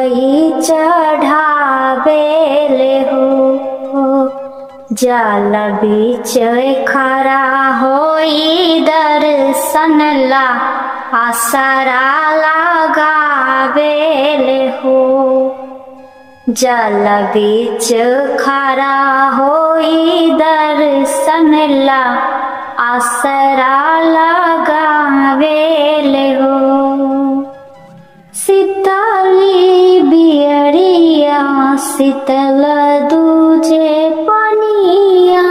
तिवई चढ़ावेले हो। जल बीच खड़ा होई दर्शन ला आसरा लगावेले हो। जल बीच खड़ा होई दर्शन ला आसरा लगावेले हो। शीतली बियरिया शीतल दूजे पनिया,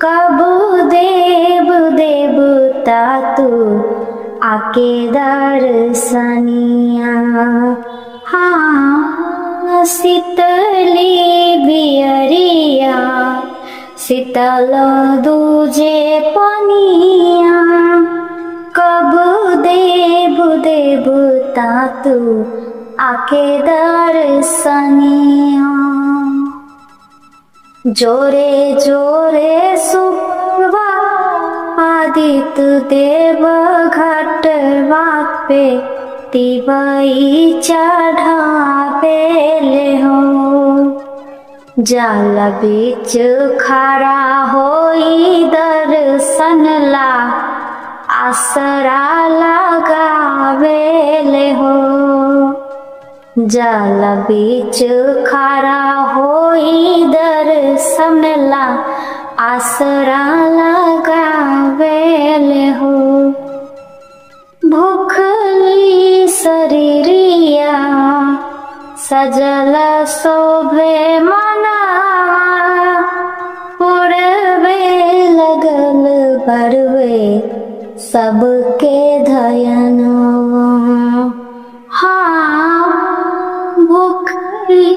कब देव देवता तू आके दर्शनिया। हाँ शीतली बियरिया शीतल दूजे पनिया, कब देव देवता तू आके दर्शनिया। जोरे जोरे सुबह आदित्य देव घटवा पे तिवई चढ़ावेले हो। जल बीच खड़ा होई दर्शन ला आसरा लगावेले हो। जल बीच खड़ा होई दर्शन ला आसरा लगावेले हो। भूखली शरीरिया सजल शोभे मना, उड़वे लगल बरवे सबके धयन। हाँ भूखली